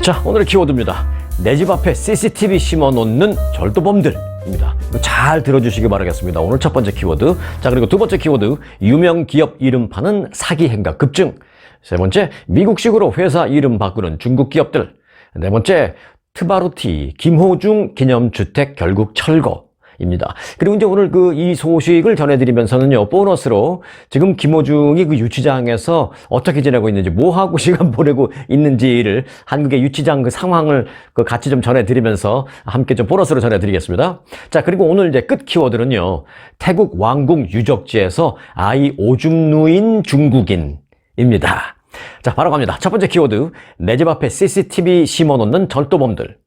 자, 오늘의 키워드입니다. 내 집 앞에 CCTV 심어놓는 절도범들입니다. 잘 들어주시기 바라겠습니다. 오늘 첫 번째 키워드. 자, 그리고 두 번째 키워드. 유명 기업 이름 파는 사기 행각 급증. 세 번째, 미국식으로 회사 이름 바꾸는 중국 기업들. 네 번째, 트바루티 김호중 기념주택 결국 철거입니다. 그리고 이제 오늘 이 소식을 전해드리면서는요, 보너스로 지금 김호중이 그 유치장에서 어떻게 지내고 있는지, 뭐 하고 시간 보내고 있는지를 한국의 유치장 그 상황을 같이 좀 전해드리면서 함께 좀 보너스로 전해드리겠습니다. 자, 그리고 오늘 이제 끝 키워드는요, 태국 왕궁 유적지에서 아이 오줌 누인 중국인입니다. 자, 바로 갑니다. 첫 번째 키워드. 내 집 앞에 CCTV 심어놓는 절도범들.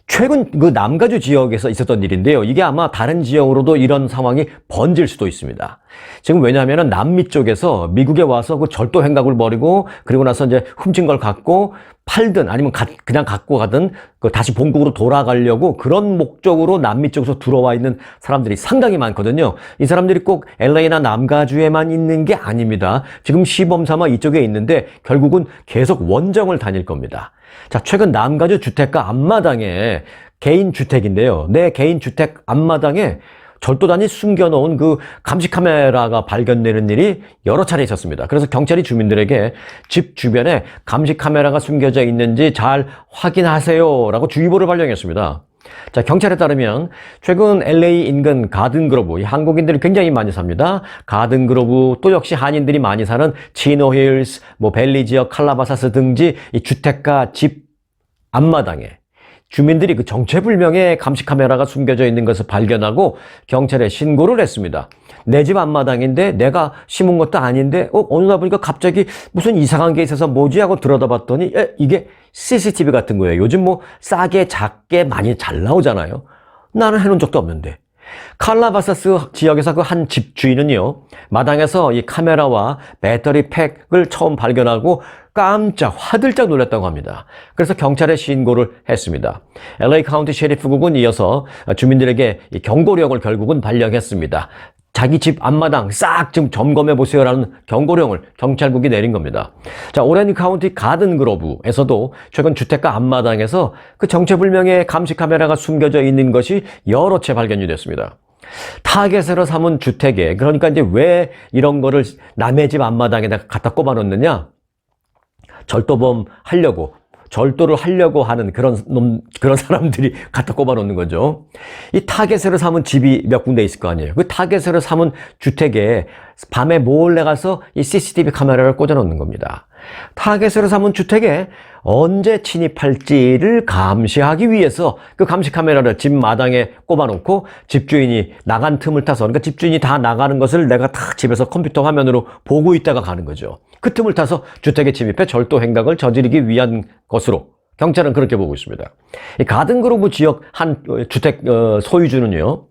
최근 그 남가주 지역에서 있었던 일인데요. 이게 아마 다른 지역으로도 이런 상황이 번질 수도 있습니다. 지금 왜냐하면 남미 쪽에서 미국에 와서 그 절도 행각을 벌이고, 그리고 나서 이제 훔친 걸 갖고 팔든 아니면 그냥 갖고 가든 다시 본국으로 돌아가려고 그런 목적으로 남미 쪽에서 들어와 있는 사람들이 상당히 많거든요. 이 사람들이 꼭 LA나 남가주에만 있는 게 아닙니다. 지금 시범 삼아 이쪽에 있는데 결국은 계속 원정을 다닐 겁니다. 자, 최근 남가주 주택가 앞마당에 개인 주택인데요. 내 개인 주택 앞마당에 절도단이 숨겨놓은 그 감시 카메라가 발견되는 일이 여러 차례 있었습니다. 그래서 경찰이 주민들에게 집 주변에 감시 카메라가 숨겨져 있는지 잘 확인하세요라고 주의보를 발령했습니다. 자, 경찰에 따르면 최근 LA 인근 가든그로브, 이 한국인들이 굉장히 많이 삽니다. 가든그로브, 또 역시 한인들이 많이 사는 치노힐스, 벨리 지역, 칼라바사스 등지 이 주택가 집 앞마당에 주민들이 그 정체불명의 감시 카메라가 숨겨져 있는 것을 발견하고 경찰에 신고를 했습니다. 내 집 앞마당인데 내가 심은 것도 아닌데 어느 날 보니까 갑자기 무슨 이상한 게 있어서 뭐지 하고 들여다봤더니 이게 CCTV 같은 거예요. 요즘 싸게 작게 많이 잘 나오잖아요. 나는 해놓은 적도 없는데. 칼라바사스 지역에서 그 한 집주인은요, 마당에서 이 카메라와 배터리 팩을 처음 발견하고 깜짝 화들짝 놀랐다고 합니다. 그래서 경찰에 신고를 했습니다. LA 카운티 셰리프국은 이어서 주민들에게 이 경고령을 결국은 발령했습니다. 자기 집 앞마당 싹 좀 점검해 보세요라는 경고령을 경찰국이 내린 겁니다. 자, 오렌지 카운티 가든그로브에서도 최근 주택가 앞마당에서 그 정체불명의 감시 카메라가 숨겨져 있는 것이 여러 채 발견이 됐습니다. 타겟으로 삼은 주택에, 그러니까 이제 왜 이런 거를 남의 집 앞마당에다가 갖다 꼽아 놓느냐? 절도를 하려고 하는 그런 사람들이 갖다 꼽아 놓는 거죠. 이 타겟으로 삼은 집이 몇 군데 있을 거 아니에요. 그 타겟으로 삼은 주택에 밤에 몰래 가서 이 CCTV 카메라를 꽂아 놓는 겁니다. 타겟으로 삼은 주택에 언제 침입할지를 감시하기 위해서 그 감시 카메라를 집 마당에 꼽아 놓고 집주인이 나간 틈을 타서, 그러니까 집주인이 다 나가는 것을 내가 딱 집에서 컴퓨터 화면으로 보고 있다가 가는 거죠. 그 틈을 타서 주택에 침입해 절도 행각을 저지르기 위한 것으로 경찰은 그렇게 보고 있습니다. 이 가든그로브 지역 한 주택 소유주는요,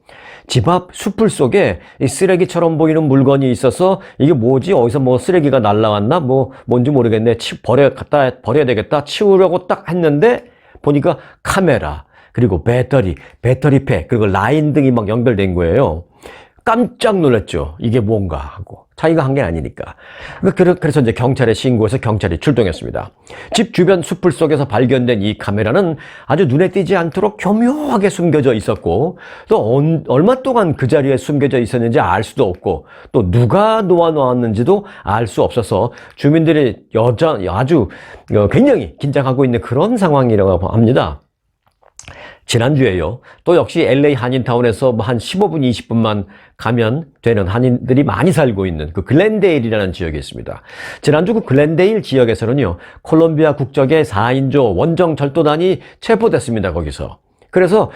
집 앞 숲을 속에 이 쓰레기처럼 보이는 물건이 있어서 이게 뭐지? 어디서 쓰레기가 날라왔나? 뭔지 모르겠네. 갖다 버려야 되겠다. 치우려고 딱 했는데 보니까 카메라, 그리고 배터리팩, 그리고 라인 등이 막 연결된 거예요. 깜짝 놀랐죠. 이게 뭔가 하고. 자기가 한 게 아니니까. 그래서 이제 경찰에 신고해서 경찰이 출동했습니다. 집 주변 숲을 속에서 발견된 이 카메라는 아주 눈에 띄지 않도록 교묘하게 숨겨져 있었고, 또 얼마 동안 그 자리에 숨겨져 있었는지 알 수도 없고, 또 누가 놓았는지도 알 수 없어서 주민들이 아주 굉장히 긴장하고 있는 그런 상황이라고 합니다. 지난주에요, 또 역시 LA 한인타운에서 한 15분, 20분만 가면 되는 한인들이 많이 살고 있는 그 글렌데일이라는 지역이 있습니다. 지난주 그 글렌데일 지역에서는요, 콜롬비아 국적의 4인조 원정 절도단이 체포됐습니다, 거기서. 그래서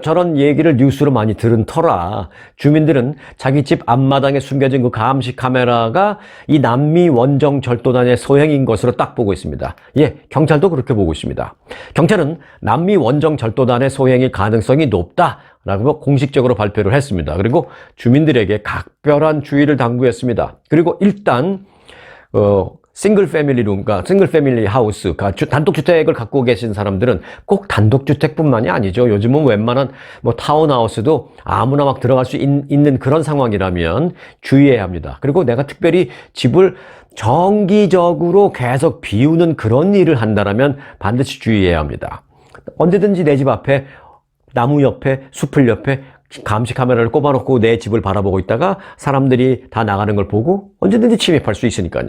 저런 얘기를 뉴스로 많이 들은 터라 주민들은 자기 집 앞마당에 숨겨진 그 감시 카메라가 이 남미 원정 절도단의 소행인 것으로 딱 보고 있습니다. 예, 경찰도 그렇게 보고 있습니다. 경찰은 남미 원정 절도단의 소행일 가능성이 높다라고 공식적으로 발표를 했습니다. 그리고 주민들에게 각별한 주의를 당부했습니다. 그리고 일단 싱글 패밀리룸, 그러니까 싱글 패밀리 하우스, 그러니까 단독주택을 갖고 계신 사람들은 꼭 단독주택뿐만이 아니죠. 요즘은 웬만한 뭐 타운하우스도 아무나 막 들어갈 수 있는 그런 상황이라면 주의해야 합니다. 그리고 내가 특별히 집을 정기적으로 계속 비우는 그런 일을 한다면 반드시 주의해야 합니다. 언제든지 내 집 앞에 나무 옆에 숲을 옆에 감시 카메라를 꼽아놓고 내 집을 바라보고 있다가 사람들이 다 나가는 걸 보고 언제든지 침입할 수 있으니까요.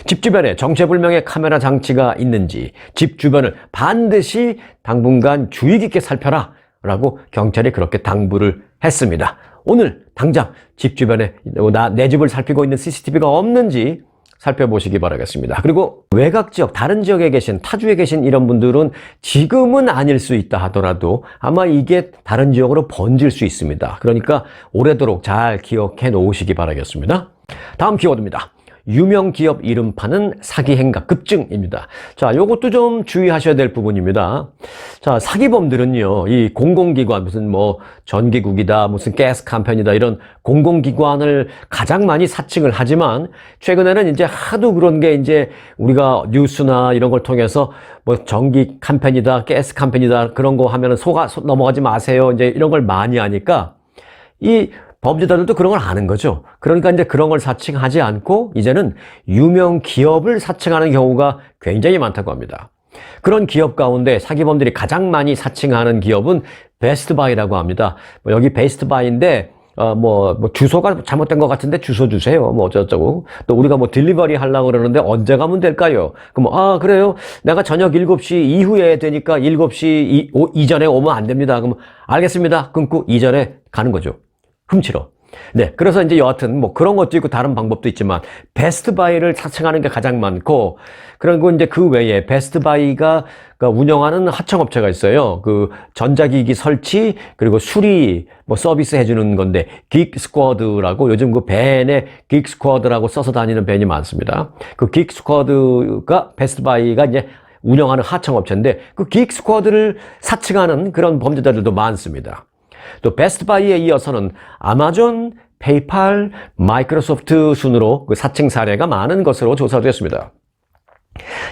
집 주변에 정체불명의 카메라 장치가 있는지 집 주변을 반드시 당분간 주의 깊게 살펴라 라고 경찰이 그렇게 당부를 했습니다. 오늘 당장 집 주변에 내 집을 살피고 있는 CCTV가 없는지 살펴보시기 바라겠습니다. 그리고 외곽 지역, 다른 지역에 계신, 타주에 계신 이런 분들은 지금은 아닐 수 있다 하더라도 아마 이게 다른 지역으로 번질 수 있습니다. 그러니까 오래도록 잘 기억해 놓으시기 바라겠습니다. 다음 키워드입니다. 유명 기업 이름 파는 사기 행각 급증입니다. 자, 요것도 좀 주의하셔야 될 부분입니다. 자, 사기범들은요, 이 공공기관, 무슨 뭐 전기국이다, 무슨 가스 컴퍼니다, 이런 공공기관을 가장 많이 사칭을 하지만, 최근에는 이제 하도 그런 게 이제 우리가 뉴스나 이런 걸 통해서 뭐 전기 컴퍼니다, 가스 컴퍼니다, 그런 거 하면은 넘어가지 마세요. 이제 이런 걸 많이 하니까, 이 범죄자들도 그런 걸 아는 거죠. 그러니까 이제 그런 걸 사칭하지 않고 이제는 유명 기업을 사칭하는 경우가 굉장히 많다고 합니다. 그런 기업 가운데 사기범들이 가장 많이 사칭하는 기업은 베스트바이라고 합니다. 여기 베스트바이인데 주소가 잘못된 것 같은데 주소 주세요. 뭐 어쩌고. 또 우리가 뭐 딜리버리 하려고 그러는데 언제 가면 될까요? 그럼 그래요. 내가 저녁 7시 이후에 되니까 7시 이전에 오면 안 됩니다. 그럼 알겠습니다. 끊고 이전에 가는 거죠. 훔치러. 네. 그래서 이제 여하튼 뭐 그런 것도 있고 다른 방법도 있지만 베스트바이를 사칭하는 게 가장 많고, 그리고 이제 그 외에 베스트바이가 운영하는 하청업체가 있어요. 그 전자기기 설치 그리고 수리 뭐 서비스 해주는 건데 긱스쿼드라고, 요즘 그 밴에 긱스쿼드라고 써서 다니는 밴이 많습니다. 그 긱스쿼드가 베스트바이가 이제 운영하는 하청업체인데 그 긱스쿼드를 사칭하는 그런 범죄자들도 많습니다. 또 베스트바이에 이어서는 아마존, 페이팔, 마이크로소프트 순으로 그 사칭 사례가 많은 것으로 조사됐습니다.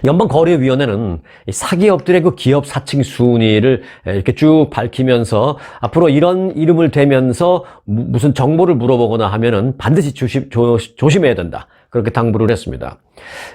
연방거래위원회는 사기업들의 그 기업 사칭 순위를 이렇게 쭉 밝히면서 앞으로 이런 이름을 대면서 무슨 정보를 물어보거나 하면은 반드시 조심해야 된다. 그렇게 당부를 했습니다.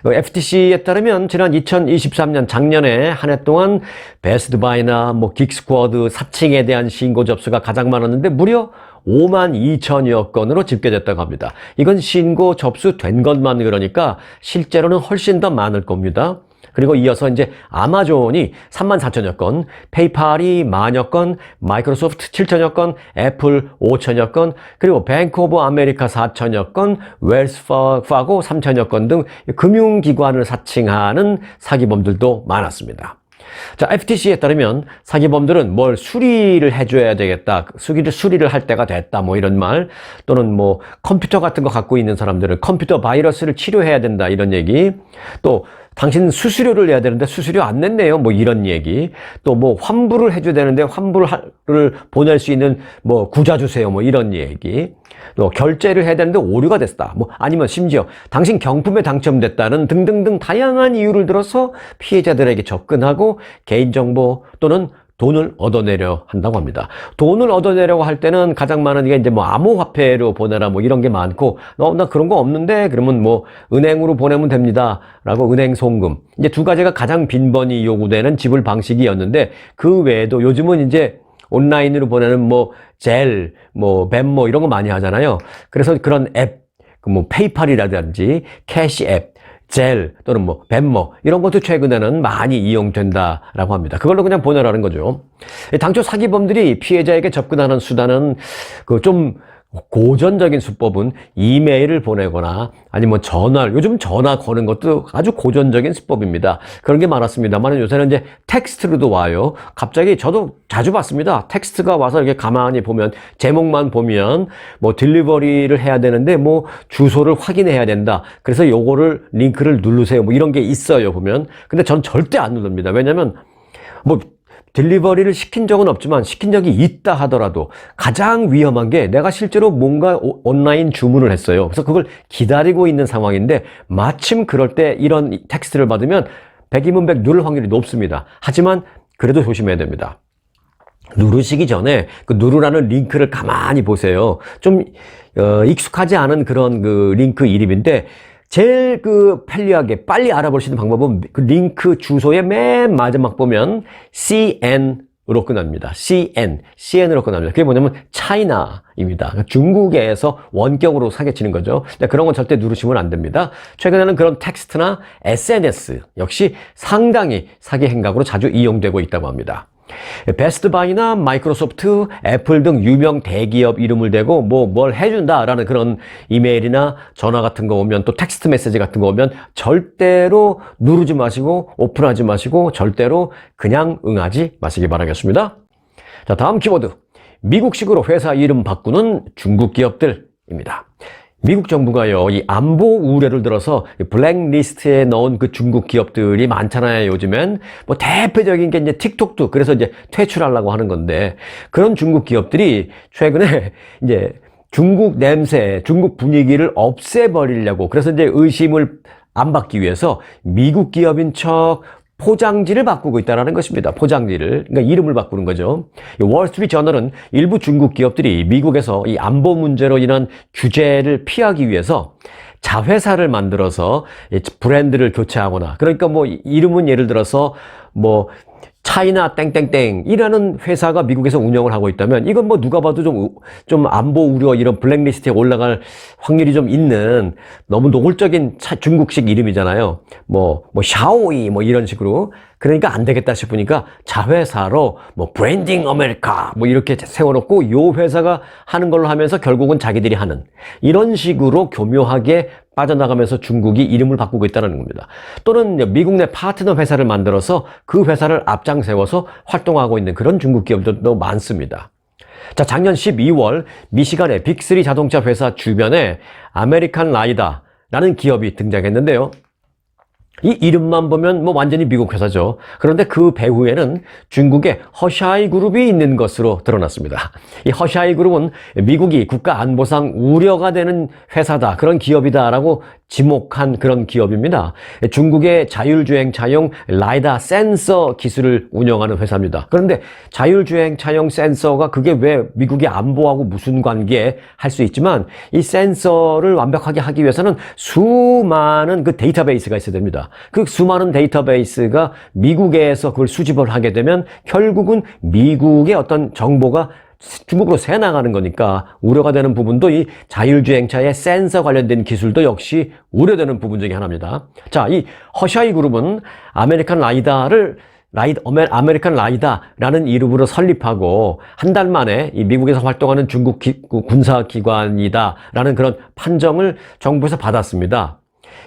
FTC에 따르면 지난 2023년 작년에 한 해 동안 베스트바이나 뭐 긱스쿼드 사칭에 대한 신고 접수가 가장 많았는데 무려 5만 2천여 건으로 집계됐다고 합니다. 이건 신고 접수된 것만 그러니까 실제로는 훨씬 더 많을 겁니다. 그리고 이어서 이제 아마존이 3만 4천여 건, 페이팔이 10,000여 건, 마이크로소프트 7천여 건, 애플 5천여 건, 그리고 뱅크 오브 아메리카 4천여 건, 웰스 파고 3천여 건 등 금융기관을 사칭하는 사기범들도 많았습니다. 자, FTC에 따르면 사기범들은 뭘 수리를 해줘야 되겠다, 수리를 할 때가 됐다, 뭐 이런 말, 또는 뭐 컴퓨터 같은 거 갖고 있는 사람들은 컴퓨터 바이러스를 치료해야 된다, 이런 얘기, 또 당신 수수료를 내야 되는데 수수료 안 냈네요, 뭐 이런 얘기, 또 뭐 환불을 해줘야 되는데 환불을 보낼 수 있는 뭐 구자 주세요, 뭐 이런 얘기, 또 결제를 해야 되는데 오류가 됐다, 뭐 아니면 심지어 당신 경품에 당첨됐다는 등등등 다양한 이유를 들어서 피해자들에게 접근하고 개인정보 또는 돈을 얻어내려 한다고 합니다. 돈을 얻어내려고 할 때는 가장 많은 게 이제 뭐 암호화폐로 보내라 뭐 이런 게 많고, 나 그런 거 없는데 그러면 뭐 은행으로 보내면 됩니다 라고 은행 송금, 이제 두 가지가 가장 빈번히 요구되는 지불 방식이었는데, 그 외에도 요즘은 이제 온라인으로 보내는 뭐 젤, 뭐 벤모 이런 거 많이 하잖아요. 그래서 그런 앱, 뭐 페이팔이라든지 캐시 앱, 젤 또는 뭐 벤모 이런 것도 최근에는 많이 이용된다라고 합니다. 그걸로 그냥 보내라는 거죠. 당초 사기범들이 피해자에게 접근하는 수단은 좀 고전적인 수법은 이메일을 보내거나 아니면 요즘 전화 거는 것도 아주 고전적인 수법입니다. 그런 게 많았습니다만 요새는 이제 텍스트로도 와요. 갑자기 저도 자주 봤습니다. 텍스트가 와서 이렇게 가만히 보면, 제목만 보면 뭐 딜리버리를 해야 되는데 뭐 주소를 확인해야 된다, 그래서 요거를 링크를 누르세요, 뭐 이런 게 있어요 보면. 근데 전 절대 안 누릅니다. 왜냐면 뭐 딜리버리를 시킨 적은 없지만 시킨 적이 있다 하더라도 가장 위험한 게 내가 실제로 뭔가 온라인 주문을 했어요. 그래서 그걸 기다리고 있는 상황인데 마침 그럴 때 이런 텍스트를 받으면 백이문백 누를 확률이 높습니다. 하지만 그래도 조심해야 됩니다. 누르시기 전에 그 누르라는 링크를 가만히 보세요. 좀 익숙하지 않은 그런 그 링크 이름인데 제일 그 편리하게 빨리 알아볼 수 있는 방법은 그 링크 주소의 맨 마지막 보면 CN으로 끝납니다. CN으로 끝납니다. 그게 뭐냐면 차이나입니다. 중국에서 원격으로 사기치는 거죠. 그런 건 절대 누르시면 안 됩니다. 최근에는 그런 텍스트나 SNS 역시 상당히 사기 행각으로 자주 이용되고 있다고 합니다. 베스트바이나 마이크로소프트, 애플 등 유명 대기업 이름을 대고 뭘 해준다라는 그런 이메일이나 전화 같은 거 오면 또 텍스트 메시지 같은 거 오면 절대로 누르지 마시고 오픈하지 마시고 절대로 그냥 응하지 마시기 바라겠습니다. 자, 다음 키워드. 미국식으로 회사 이름 바꾸는 중국 기업들입니다. 미국 정부가요, 이 안보 우려를 들어서 블랙리스트에 넣은 그 중국 기업들이 많잖아요, 요즘엔. 뭐 대표적인 게 이제 틱톡도 그래서 이제 퇴출하려고 하는 건데, 그런 중국 기업들이 최근에 이제 중국 냄새, 중국 분위기를 없애버리려고, 그래서 이제 의심을 안 받기 위해서 미국 기업인 척 포장지를 바꾸고 있다는 것입니다. 포장지를. 그러니까 이름을 바꾸는 거죠. 월스트리트 저널은 일부 중국 기업들이 미국에서 이 안보 문제로 인한 규제를 피하기 위해서 자회사를 만들어서 브랜드를 교체하거나, 그러니까 뭐 이름은 예를 들어서 뭐 차이나 땡땡땡이라는 회사가 미국에서 운영을 하고 있다면 이건 뭐 누가 봐도 좀 안보 우려 이런 블랙리스트에 올라갈 확률이 좀 있는 너무 노골적인 중국식 이름이잖아요. 뭐 샤오이 뭐 이런 식으로. 그러니까 안 되겠다 싶으니까 자회사로 뭐 브랜딩 아메리카 뭐 이렇게 세워놓고 요 회사가 하는 걸로 하면서 결국은 자기들이 하는 이런 식으로 교묘하게 빠져나가면서 중국이 이름을 바꾸고 있다는 겁니다. 또는 미국 내 파트너 회사를 만들어서 그 회사를 앞장 세워서 활동하고 있는 그런 중국 기업들도 많습니다. 자, 작년 12월 미시간의 빅3 자동차 회사 주변에 아메리칸 라이다라는 기업이 등장했는데요. 이 이름만 보면 뭐 완전히 미국 회사죠. 그런데 그 배후에는 중국의 허샤이 그룹이 있는 것으로 드러났습니다. 이 허샤이 그룹은 미국이 국가 안보상 우려가 되는 회사다, 그런 기업이다라고 지목한 그런 기업입니다. 중국의 자율주행차용 라이다 센서 기술을 운영하는 회사입니다. 그런데 자율주행차용 센서가 그게 왜 미국의 안보하고 무슨 관계 할 수 있지만 이 센서를 완벽하게 하기 위해서는 수많은 그 데이터베이스가 있어야 됩니다. 그 수많은 데이터베이스가 미국에서 그걸 수집을 하게 되면 결국은 미국의 어떤 정보가 중국으로 새 나가는 거니까 우려가 되는 부분도 이 자율주행차의 센서 관련된 기술도 역시 우려되는 부분 중에 하나입니다. 자, 이 허샤이 그룹은 아메리칸 라이다라는 이름으로 설립하고 한 달 만에 이 미국에서 활동하는 중국 군사기관이다라는 그런 판정을 정부에서 받았습니다.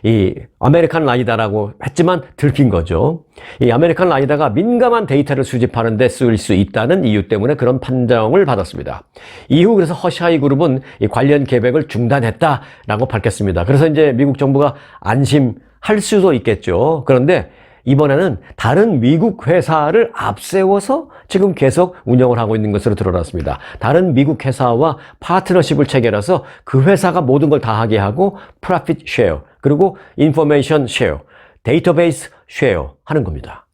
이 아메리칸 라이다라고 했지만 들킨 거죠. 이 아메리칸 라이다가 민감한 데이터를 수집하는 데 쓰일 수 있다는 이유 때문에 그런 판정을 받았습니다. 이후 그래서 허샤이 그룹은 이 관련 계획을 중단했다라고 밝혔습니다. 그래서 이제 미국 정부가 안심할 수도 있겠죠. 그런데 이번에는 다른 미국 회사를 앞세워서 지금 계속 운영을 하고 있는 것으로 드러났습니다. 다른 미국 회사와 파트너십을 체결해서 그 회사가 모든 걸 다 하게 하고 프로핏 쉐어, 그리고 인포메이션 쉐어, 데이터베이스 쉐어 하는 겁니다.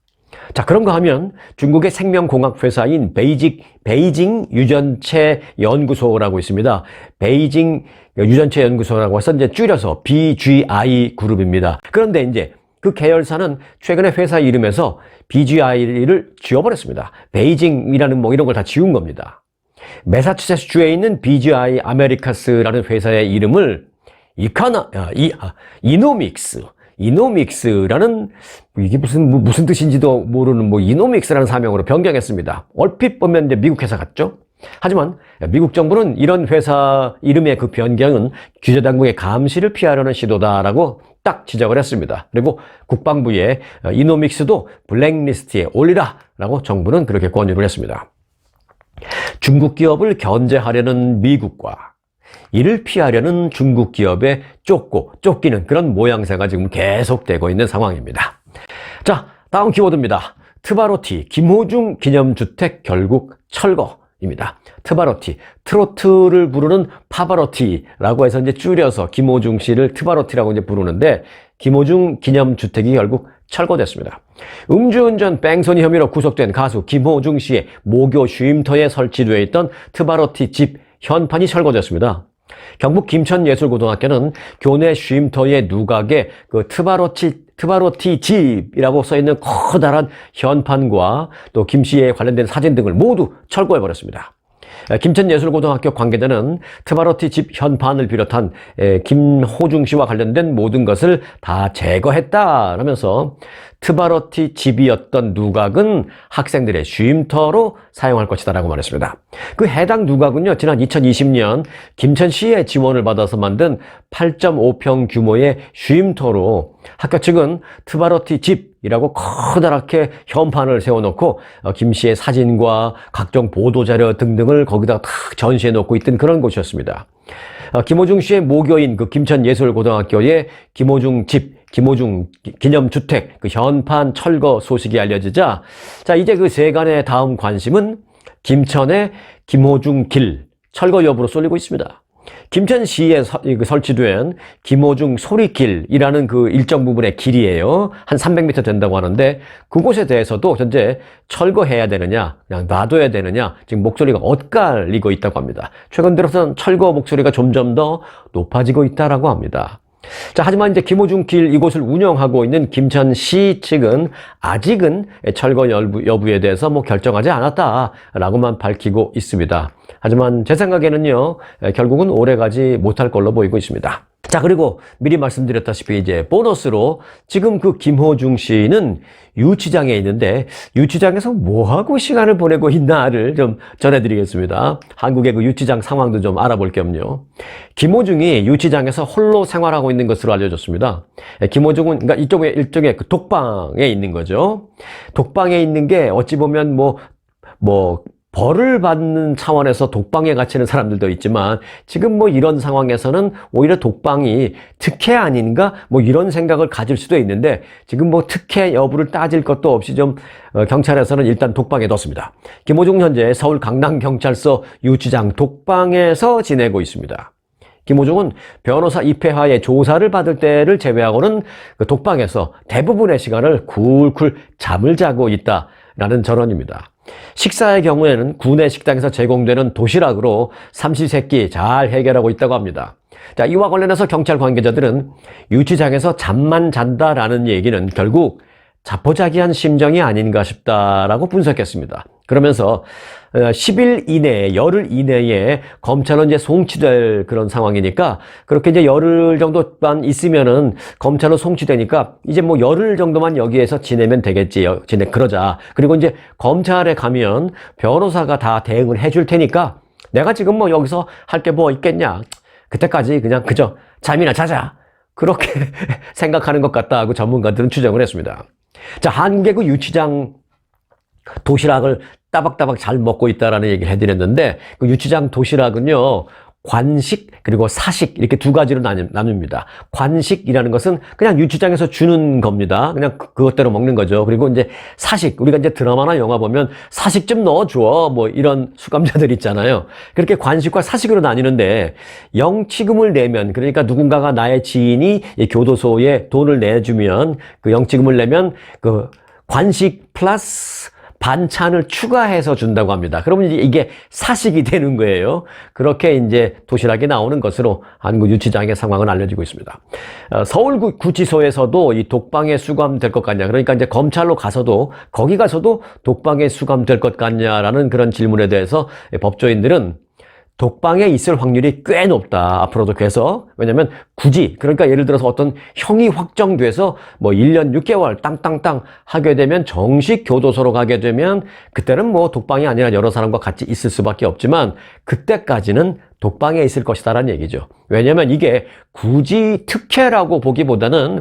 자, 그런가 하면 중국의 생명공학 회사인 베이징 유전체 연구소라고 있습니다. 베이징 유전체 연구소라고 해서 이제 줄여서 BGI 그룹입니다. 그런데 이제 그 계열사는 최근에 회사 이름에서 BGI를 지워버렸습니다. 베이징이라는 뭐 이런 걸 다 지운 겁니다. 매사추세츠주에 있는 BGI 아메리카스라는 회사의 이름을 이노믹스라는 이게 무슨 뜻인지도 모르는 이노믹스라는 사명으로 변경했습니다. 얼핏 보면 이제 미국 회사 같죠? 하지만 미국 정부는 이런 회사 이름의 그 변경은 규제 당국의 감시를 피하려는 시도다라고 딱 지적을 했습니다. 그리고 국방부에 이노믹스도 블랙리스트에 올리라라고 정부는 그렇게 권유를 했습니다. 중국 기업을 견제하려는 미국과 이를 피하려는 중국 기업에 쫓기는 그런 모양새가 지금 계속되고 있는 상황입니다. 자, 다음 키워드입니다. 트바로티 김호중 기념주택 결국 철거입니다. 트바로티, 트로트를 부르는 파바로티라고 해서 이제 줄여서 김호중 씨를 트바로티라고 이제 부르는데 김호중 기념주택이 결국 철거됐습니다. 음주운전 뺑소니 혐의로 구속된 가수 김호중 씨의 모교 쉼터에 설치되어 있던 트바로티 집 현판이 철거됐습니다. 경북 김천예술고등학교는 교내 쉼터의 누각에 그 트바로티 집이라고 써있는 커다란 현판과 또 김 씨에 관련된 사진 등을 모두 철거해버렸습니다. 김천예술고등학교 관계자는 트바로티 집 현판을 비롯한 김호중 씨와 관련된 모든 것을 다 제거했다라면서 트바로티 집이었던 누각은 학생들의 쉼터로 사용할 것이다라고 말했습니다. 그 해당 누각은요, 지난 2020년 김천시의 지원을 받아서 만든 8.5평 규모의 쉼터로 학교 측은 트바로티 집이라고 커다랗게 현판을 세워놓고 김 씨의 사진과 각종 보도자료 등등을 거기다가 탁 전시해놓고 있던 그런 곳이었습니다. 김호중 씨의 모교인 그 김천예술고등학교의 김호중 집, 김호중 기념주택 그 현판 철거 소식이 알려지자 자 이제 그 세간의 다음 관심은 김천의 김호중 길 철거 여부로 쏠리고 있습니다. 김천시에 설치된 김호중 소리길이라는 그 일정 부분의 길이에요. 한 300m 된다고 하는데 그곳에 대해서도 현재 철거해야 되느냐 그냥 놔둬야 되느냐 지금 목소리가 엇갈리고 있다고 합니다. 최근 들어서는 철거 목소리가 점점 더 높아지고 있다라고 합니다. 자, 하지만 이제 김호중 길 이곳을 운영하고 있는 김천시 측은 아직은 철거 여부에 대해서 뭐 결정하지 않았다라고만 밝히고 있습니다. 하지만 제 생각에는요, 결국은 오래가지 못할 걸로 보이고 있습니다. 자, 그리고 미리 말씀드렸다시피 이제 보너스로 지금 그 김호중 씨는 유치장에 있는데 유치장에서 뭐하고 시간을 보내고 있나를 좀 전해드리겠습니다. 한국의 그 유치장 상황도 좀 알아볼 겸요. 김호중이 유치장에서 홀로 생활하고 있는 것으로 알려졌습니다. 김호중은 그러니까 일종의 그 독방에 있는 거죠. 독방에 있는 게 어찌 보면 뭐 벌을 받는 차원에서 독방에 갇히는 사람들도 있지만 지금 뭐 이런 상황에서는 오히려 독방이 특혜 아닌가 뭐 이런 생각을 가질 수도 있는데 지금 뭐 특혜 여부를 따질 것도 없이 좀 경찰에서는 일단 독방에 뒀습니다. 김호중 현재 서울 강남경찰서 유치장 독방에서 지내고 있습니다. 김호중은 변호사 입회하에 조사를 받을 때를 제외하고는 그 독방에서 대부분의 시간을 쿨쿨 잠을 자고 있다라는 전언입니다. 식사의 경우에는 구내 식당에서 제공되는 도시락으로 삼시세끼 잘 해결하고 있다고 합니다. 자, 이와 관련해서 경찰 관계자들은 유치장에서 잠만 잔다라는 얘기는 결국 자포자기한 심정이 아닌가 싶다라고 분석했습니다. 그러면서 10일 이내에, 열흘 이내에 검찰로 이제 송치될 그런 상황이니까 그렇게 이제 열흘 정도만 있으면은 검찰로 송치되니까 이제 뭐 열흘 정도만 여기에서 지내면 되겠지. 그러자. 그리고 이제 검찰에 가면 변호사가 다 대응을 해줄 테니까 내가 지금 뭐 여기서 할 게 뭐 있겠냐. 그때까지 그냥 그저 잠이나 자자. 그렇게 생각하는 것 같다 하고 전문가들은 추정을 했습니다. 자, 한국의 그 유치장 도시락을 따박따박 잘 먹고 있다라는 얘기를 해드렸는데 그 유치장 도시락은요 관식 그리고 사식 이렇게 두 가지로 나뉩니다. 관식이라는 것은 그냥 유치장에서 주는 겁니다. 그냥 그것대로 먹는 거죠. 그리고 이제 사식 우리가 이제 드라마나 영화 보면 사식 좀 넣어줘 뭐 이런 수감자들 있잖아요. 그렇게 관식과 사식으로 나뉘는데 영치금을 내면 그러니까 누군가가 나의 지인이 이 교도소에 돈을 내주면 그 영치금을 내면 그 관식 플러스 반찬을 추가해서 준다고 합니다. 그러면 이게 사식이 되는 거예요. 그렇게 이제 도시락이 나오는 것으로 한국 유치장의 상황은 알려지고 있습니다. 서울구치소에서도 이 독방에 수감될 것 같냐. 그러니까 이제 검찰로 가서도 거기 가서도 독방에 수감될 것 같냐라는 그런 질문에 대해서 법조인들은 독방에 있을 확률이 꽤 높다. 앞으로도 계속. 왜냐면 굳이 그러니까 예를 들어서 어떤 형이 확정돼서 뭐 1년 6개월 땅땅땅 하게 되면 정식 교도소로 가게 되면 그때는 뭐 독방이 아니라 여러 사람과 같이 있을 수밖에 없지만 그때까지는 독방에 있을 것이다라는 얘기죠. 왜냐면 이게 굳이 특혜라고 보기보다는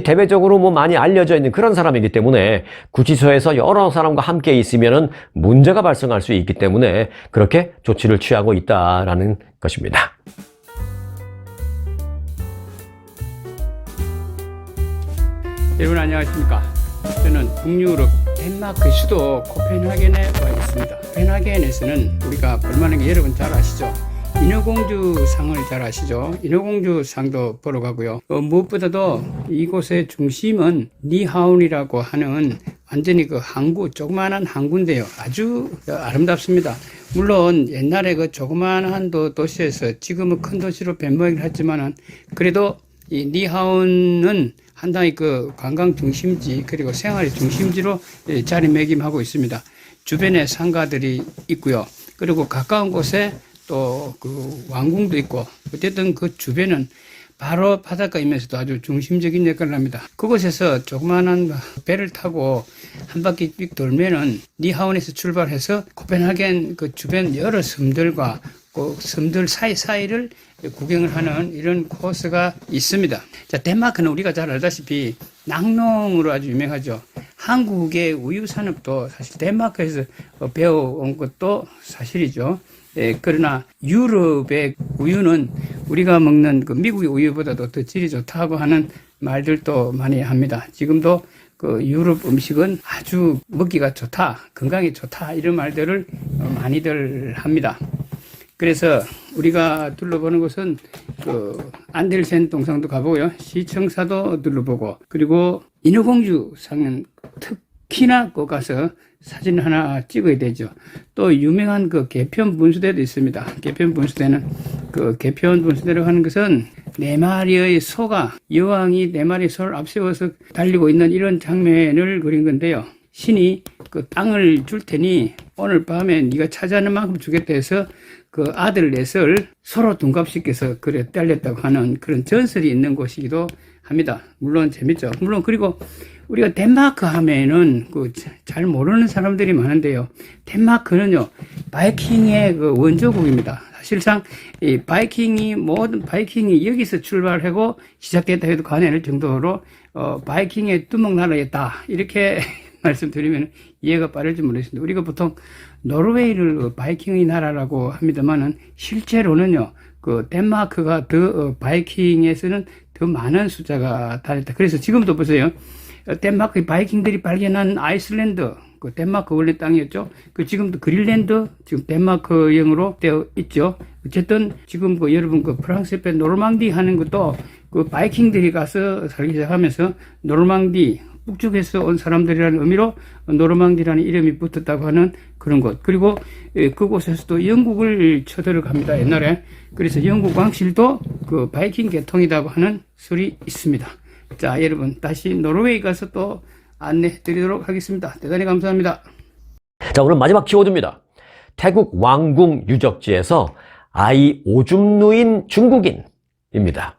대외적으로 뭐 많이 알려져 있는 그런 사람이기 때문에 구치소에서 여러 사람과 함께 있으면은 문제가 발생할 수 있기 때문에 그렇게 조치를 취하고 있다라는 것입니다. 여러분 안녕하십니까. 저는 북유럽 덴마크 수도 코펜하겐에 와 있습니다. 코펜하겐에서는 우리가 볼만한 게 여러분 잘 아시죠? 인어공주 상을 잘 아시죠? 인어공주 상도 보러 가고요. 무엇보다도 이곳의 중심은 니하운이라고 하는 완전히 그 항구, 조그마한 항구인데요. 아주 아름답습니다. 물론 옛날에 그 조그마한 도시에서 지금은 큰 도시로 변모하긴 했지만은 그래도 이 니하운은 상당히 그 관광 중심지 그리고 생활의 중심지로 자리매김하고 있습니다. 주변에 상가들이 있고요. 그리고 가까운 곳에 또 그 왕궁도 있고 어쨌든 그 주변은 바로 바닷가이면서도 아주 중심적인 역할을 합니다. 그곳에서 조그마한 배를 타고 한 바퀴 쭉 돌면은 니하운에서 출발해서 코펜하겐 그 주변 여러 섬들과 그 섬들 사이사이를 구경을 하는 이런 코스가 있습니다. 자, 덴마크는 우리가 잘 알다시피 낙농으로 아주 유명하죠. 한국의 우유 산업도 사실 덴마크에서 배워온 것도 사실이죠. 그러나 유럽의 우유는 우리가 먹는 그 미국의 우유보다도 더 질이 좋다고 하는 말들도 많이 합니다. 지금도 그 유럽 음식은 아주 먹기가 좋다, 건강에 좋다 이런 말들을 많이들 합니다. 그래서 우리가 둘러보는 곳은 그 안델센 동상도 가보고요, 시청사도 둘러보고, 그리고 인어공주 상은 특히나 꼭 가서 사진 하나 찍어야 되죠. 또 유명한 그 개편 분수대도 있습니다. 개편 분수대는 그 개편 분수대라고 하는 것은 네 마리의 소가 여왕이 네 마리 소를 앞세워서 달리고 있는 이런 장면을 그린 건데요. 신이 그 땅을 줄 테니 오늘 밤에 네가 차지하는 만큼 주겠다 해서 그 아들 넷을 서로 둔갑시켜서 그래 달렸다고 하는 그런 전설이 있는 곳이기도 합니다. 물론 재밌죠. 물론 그리고 우리가 덴마크 하면은 그 잘 모르는 사람들이 많은데요. 덴마크는요, 바이킹의 그 원조국입니다. 사실상 이 모든 바이킹이 여기서 출발하고 시작됐다 해도 과언할 정도로 바이킹의 두목나라였다 이렇게 말씀드리면 이해가 빠를지 모르겠습니다. 우리가 보통 노르웨이를 바이킹의 나라라고 합니다만은 실제로는요, 그 덴마크가 더 바이킹에서는 더 많은 숫자가 달했다. 그래서 지금도 보세요. 덴마크의 바이킹들이 발견한 아이슬란드, 그 덴마크 원래 땅이었죠. 그 지금도 그린란드, 지금 덴마크형으로 되어 있죠. 어쨌든 지금 그 여러분 그 프랑스 옆에 노르망디 하는 것도 그 바이킹들이 가서 살기 시작하면서 노르망디, 북쪽에서 온 사람들이라는 의미로 노르망디라는 이름이 붙었다고 하는 그런 곳. 그리고 그곳에서도 영국을 쳐들어갑니다, 옛날에. 그래서 영국 왕실도 그 바이킹 계통이라고 하는 설이 있습니다. 자, 여러분 다시 노르웨이 가서 또 안내 드리도록 하겠습니다. 대단히 감사합니다. 자, 오늘 마지막 키워드입니다. 태국 왕궁 유적지에서 아이 오줌 누인 중국인입니다.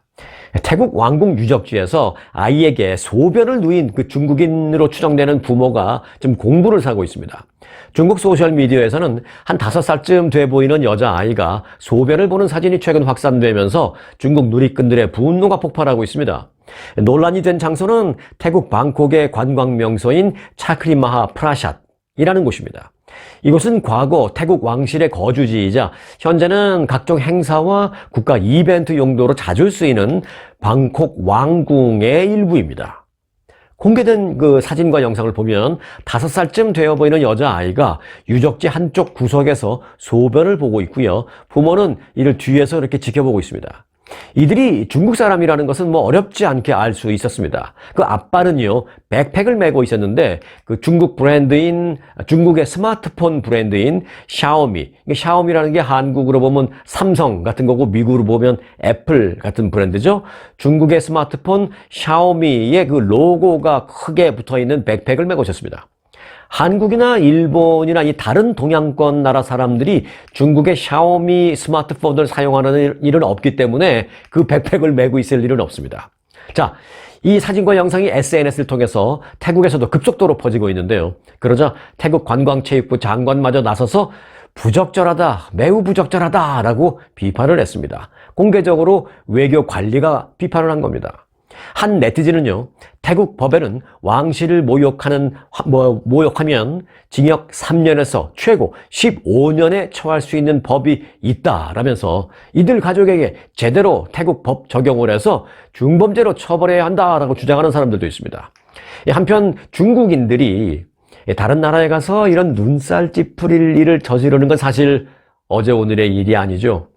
태국 왕궁 유적지에서 아이에게 소변을 누인 그 중국인으로 추정되는 부모가 지금 공부를 사고 있습니다. 중국 소셜미디어에서는 한 5살쯤 돼 보이는 여자아이가 소변을 보는 사진이 최근 확산되면서 중국 누리꾼들의 분노가 폭발하고 있습니다. 논란이 된 장소는 태국 방콕의 관광 명소인 차크리마하 프라샷이라는 곳입니다. 이곳은 과거 태국 왕실의 거주지이자 현재는 각종 행사와 국가 이벤트 용도로 자주 쓰이는 방콕 왕궁의 일부입니다. 공개된 그 사진과 영상을 보면 5살쯤 되어 보이는 여자아이가 유적지 한쪽 구석에서 소변을 보고 있고요. 부모는 이를 뒤에서 이렇게 지켜보고 있습니다. 이들이 중국 사람이라는 것은 뭐 어렵지 않게 알 수 있었습니다. 그 아빠는요, 백팩을 메고 있었는데 그 중국의 스마트폰 브랜드인 샤오미, 샤오미라는 게 한국으로 보면 삼성 같은 거고 미국으로 보면 애플 같은 브랜드죠. 중국의 스마트폰 샤오미의 그 로고가 크게 붙어있는 백팩을 메고 있었습니다. 한국이나 일본이나 이 다른 동양권 나라 사람들이 중국의 샤오미 스마트폰을 사용하는 일은 없기 때문에 그 백팩을 메고 있을 일은 없습니다. 자, 이 사진과 영상이 SNS를 통해서 태국에서도 급속도로 퍼지고 있는데요. 그러자 태국 관광체육부 장관마저 나서서 부적절하다, 매우 부적절하다 라고 비판을 했습니다. 공개적으로 외교 관리가 비판을 한 겁니다. 한 네티즌은요, 태국 법에는 왕실을 모욕하면 징역 3년에서 최고 15년에 처할 수 있는 법이 있다라면서 이들 가족에게 제대로 태국 법 적용을 해서 중범죄로 처벌해야 한다라고 주장하는 사람들도 있습니다. 한편 중국인들이 다른 나라에 가서 이런 눈살 찌푸릴 일을 저지르는 건 사실 어제 오늘의 일이 아니죠.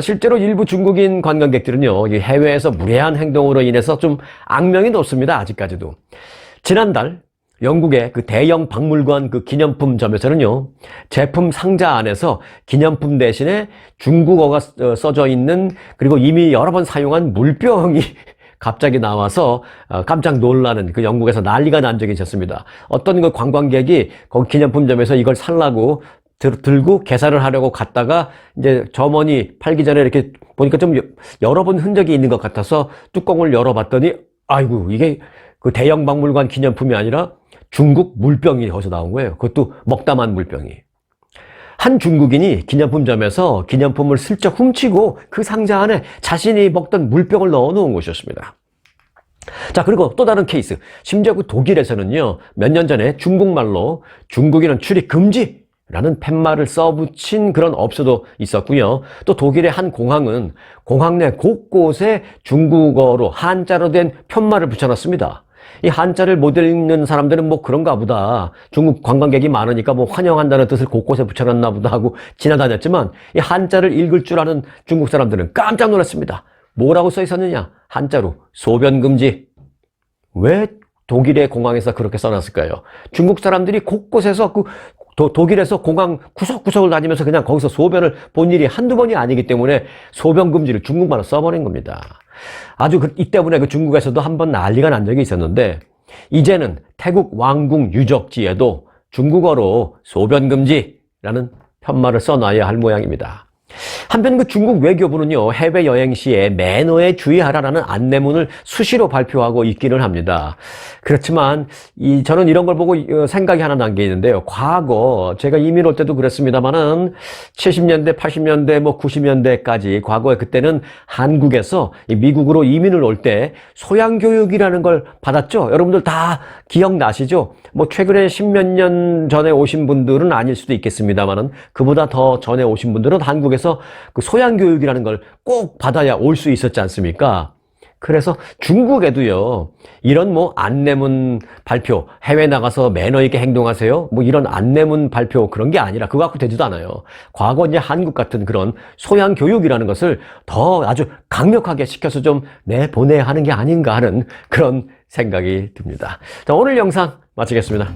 실제로 일부 중국인 관광객들은요, 이 해외에서 무례한 행동으로 인해서 좀 악명이 높습니다. 아직까지도. 지난달 영국의 그 대형 박물관 그 기념품점에서는요, 제품 상자 안에서 기념품 대신에 중국어가 써져 있는, 그리고 이미 여러 번 사용한 물병이 갑자기 나와서 깜짝 놀라는, 그 영국에서 난리가 난 적이 있었습니다. 어떤 그 관광객이 거기 기념품점에서 이걸 살라고 들고 계산을 하려고 갔다가 이제 점원이 팔기 전에 이렇게 보니까 좀 여러 번 흔적이 있는 것 같아서 뚜껑을 열어봤더니, 아이고, 이게 그 대형 박물관 기념품이 아니라 중국 물병이 거기서 나온 거예요. 그것도 먹다만 물병이. 한 중국인이 기념품점에서 기념품을 슬쩍 훔치고 그 상자 안에 자신이 먹던 물병을 넣어 놓은 것이었습니다. 자, 그리고 또 다른 케이스. 심지어 그 독일에서는요, 몇 년 전에 중국말로 중국인은 출입 금지! 라는 팻말을 써붙인 그런 업소도 있었고요. 또 독일의 한 공항은 공항 내 곳곳에 중국어로 한자로 된 편말을 붙여놨습니다. 이 한자를 못 읽는 사람들은 뭐 그런가 보다, 중국 관광객이 많으니까 뭐 환영한다는 뜻을 곳곳에 붙여놨나 보다 하고 지나다녔지만, 이 한자를 읽을 줄 아는 중국 사람들은 깜짝 놀랐습니다. 뭐라고 써 있었느냐? 한자로 소변 금지. 왜 독일의 공항에서 그렇게 써놨을까요? 중국 사람들이 곳곳에서 독일에서 공항 구석구석을 다니면서 그냥 거기서 소변을 본 일이 한두 번이 아니기 때문에 소변 금지를 중국말로 써버린 겁니다. 아주 이 때문에 그 중국에서도 한번 난리가 난 적이 있었는데, 이제는 태국 왕궁 유적지에도 중국어로 소변 금지라는 편말을 써놔야 할 모양입니다. 한편 그 중국 외교부는요, 해외여행 시에 매너에 주의하라라는 안내문을 수시로 발표하고 있기는 합니다. 그렇지만 저는 이런 걸 보고 생각이 하나 난 게 있는데요. 과거 제가 이민 올 때도 그랬습니다만은 70년대, 80년대, 뭐 90년대까지 과거에 그때는 한국에서 미국으로 이민을 올 때 소양교육이라는 걸 받았죠. 여러분들 다 기억나시죠? 뭐 최근에 10몇 년 전에 오신 분들은 아닐 수도 있겠습니다만은 그보다 더 전에 오신 분들은 한국에서 그 소양교육이라는 걸 꼭 받아야 올 수 있었지 않습니까? 그래서 중국에도요, 이런 뭐 안내문 발표, 해외 나가서 매너 있게 행동하세요, 뭐 이런 안내문 발표, 그런 게 아니라 그거 갖고 되지도 않아요. 과거 이제 한국 같은 그런 소양교육이라는 것을 더 아주 강력하게 시켜서 좀 내보내야 하는 게 아닌가 하는 그런 생각이 듭니다. 자, 오늘 영상 마치겠습니다.